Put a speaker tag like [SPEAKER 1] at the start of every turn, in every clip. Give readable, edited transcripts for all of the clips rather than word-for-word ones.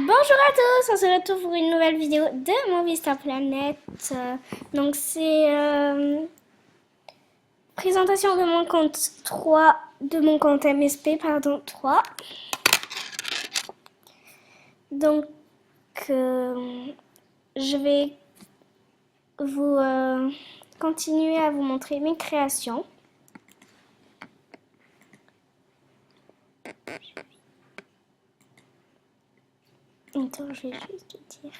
[SPEAKER 1] Bonjour à tous, on se retrouve pour une nouvelle vidéo de mon Vista Planet. Donc c'est présentation de mon compte 3, de mon compte MSP, pardon, 3. Donc je vais vous continuer à vous montrer mes créations. Attends, je vais juste dire.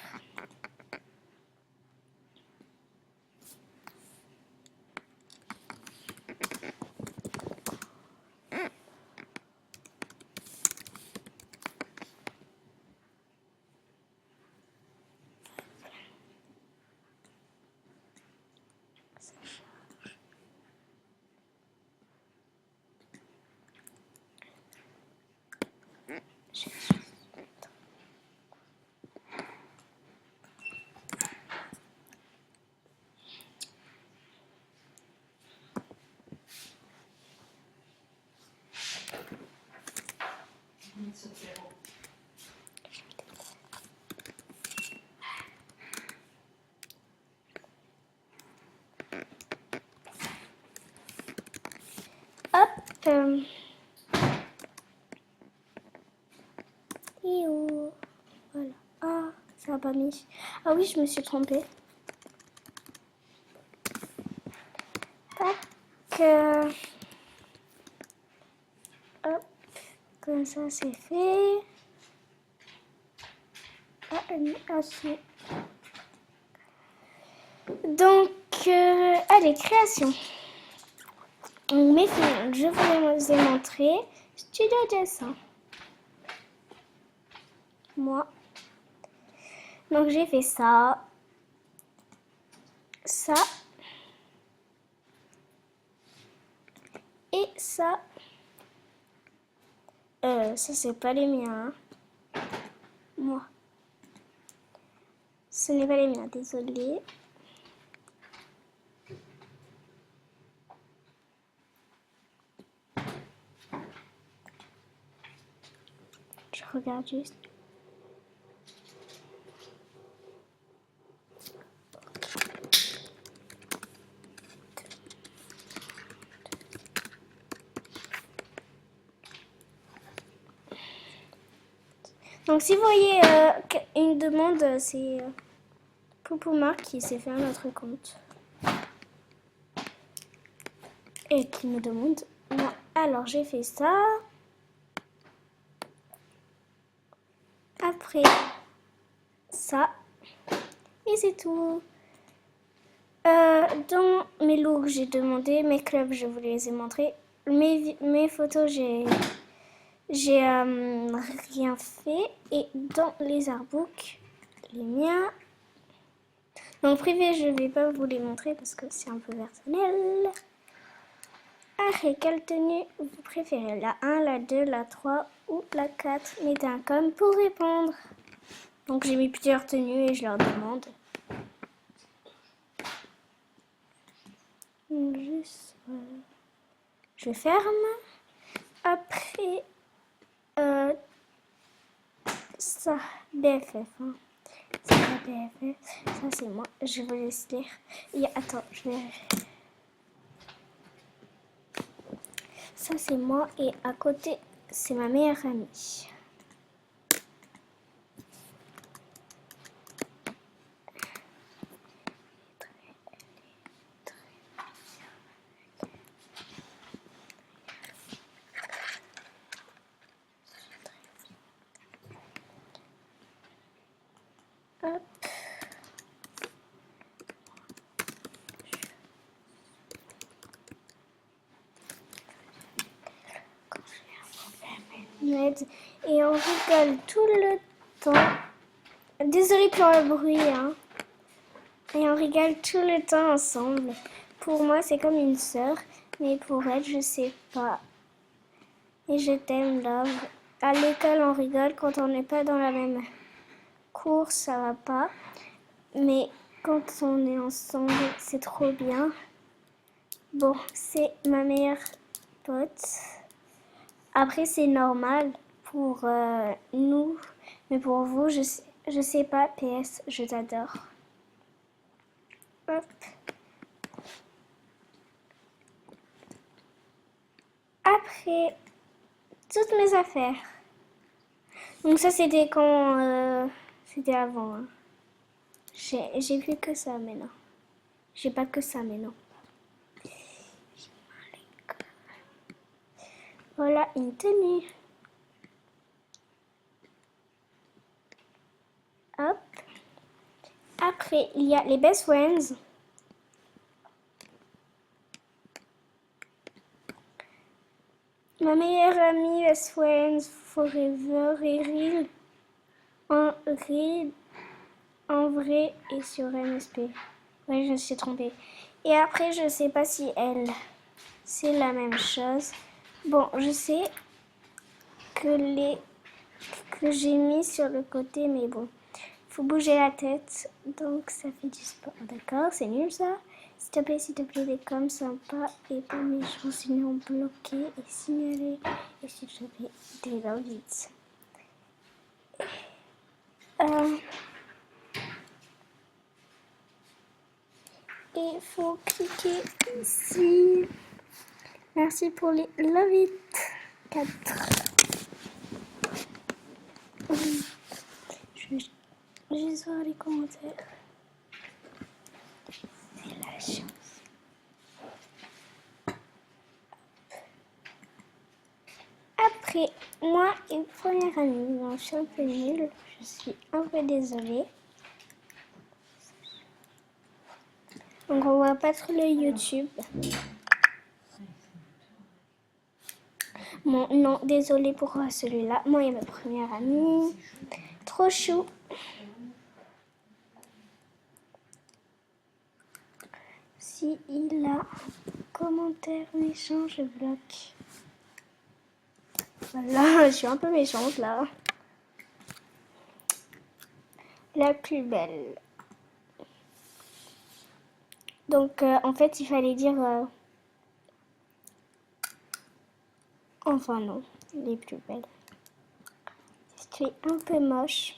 [SPEAKER 1] Hop. Et oh, voilà. Ah, ça n'a pas mis. Ah oui, je me suis trompée. Tac. Hop. Comme ça, c'est fait. Ah, si. Donc, allez, création. Mes films, je vous ai montré. Studio dessin. Moi. Donc, j'ai fait ça. Ça. Et ça. Ça, c'est pas les miens. Hein. Moi. Ce n'est pas les miens, désolée. Je regarde juste. Donc si vous voyez une demande, c'est Poupouma qui s'est fait un autre compte. Et qui me demande, moi, alors j'ai fait ça. Après ça. Et c'est tout. Dans mes looks, j'ai demandé, mes clubs, je vous les ai montrés. Mes photos, j'ai rien fait. Et dans les artbooks, les miens. Donc privé, je vais pas vous les montrer parce que c'est un peu personnel. Après, quelle tenue vous préférez? La 1, la 2, la 3 ou la 4? Mettez un com pour répondre. Donc j'ai mis plusieurs tenues et je leur demande. Juste, je ferme. Après, ça, BFF. Hein. Ça, BFF. Ça, c'est moi. Je vous laisse lire. Et attends, je vais... Ça, c'est moi. Et à côté, c'est ma meilleure amie. Hop. Et on rigole tout le temps. Désolée pour le bruit, hein. Et on rigole tout le temps ensemble. Pour moi, c'est comme une sœur, mais pour elle, je sais pas. Et je t'aime, Love. À l'école, on rigole quand on n'est pas dans la même cours, ça va pas. Mais quand on est ensemble, c'est trop bien. Bon, c'est ma meilleure pote. Après, c'est normal pour nous Mais pour vous, je sais pas. PS, je t'adore. Hop. Après, toutes mes affaires. Donc ça, c'était quand... c'était avant. Hein. J'ai plus que ça maintenant. J'ai pas que ça maintenant. Voilà une tenue. Hop. Après, il y a les best friends. Ma meilleure amie, best friends, forever et real. En vrai et sur MSP. Oui, je me suis trompée. Et après, je sais pas si elle, c'est la même chose. Bon, je sais que j'ai mis sur le côté, mais bon. Faut bouger la tête, donc ça fait du sport. D'accord, c'est nul ça. S'il te plaît, des coms sympas et pas méchants, sinon bloqués et signalés. Et s'il te plaît, des vite. Il faut cliquer ici. Merci pour les love it. 4. Je vais juste voir les commentaires. C'est la chance. Après, moi, une première amie, je suis un peu nulle. Je suis un peu désolée. Donc, on voit pas trop le YouTube. Bon, non, désolée pour celui-là. Moi et ma première amie. Trop chou. Si il a un commentaire méchant, je bloque. Voilà, je suis un peu méchante là. La plus belle. Donc, en fait, il fallait dire... Enfin, non, les plus belles. Tu es un peu moche.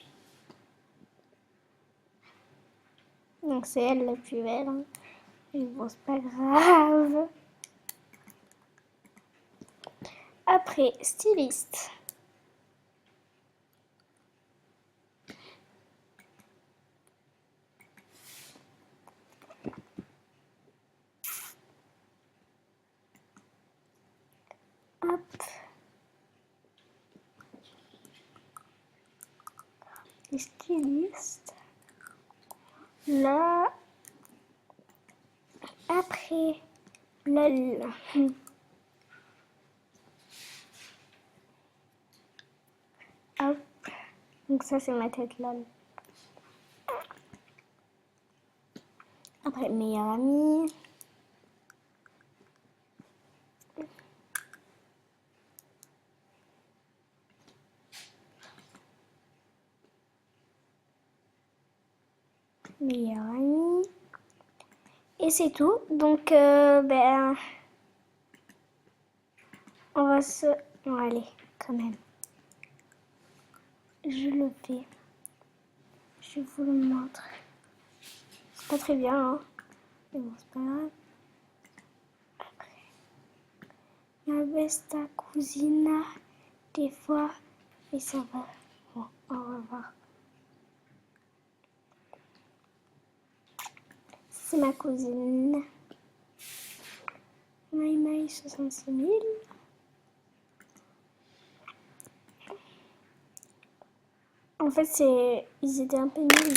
[SPEAKER 1] Donc, c'est elle la plus belle. Hein. Mais bon, c'est pas grave. Après, styliste. Hop. Styliste. Là. Après. Lol. Hop. Donc ça, c'est ma tête lol. Après, meilleure amie. Meilleure amie. Et c'est tout. Donc, ben... On va se... Bon, allez, quand même. Je le fais. Je vous le montre. C'est pas très bien, hein. Mais bon, c'est pas grave. Après. Ma besta cousina. Des fois. Mais ça va. Bon, au revoir. C'est ma cousine. Maïmaï 66 000. En fait, ils étaient un peu nuls.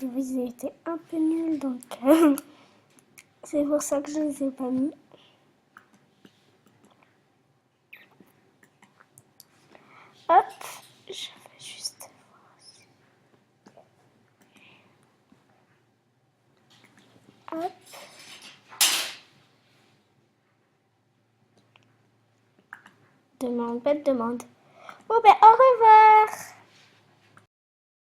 [SPEAKER 1] Ils étaient un peu nuls, donc c'est pour ça que je les ai pas mis. Hop, je vais juste voir. Hop. Demande, pas de demande. Bon ben, au revoir.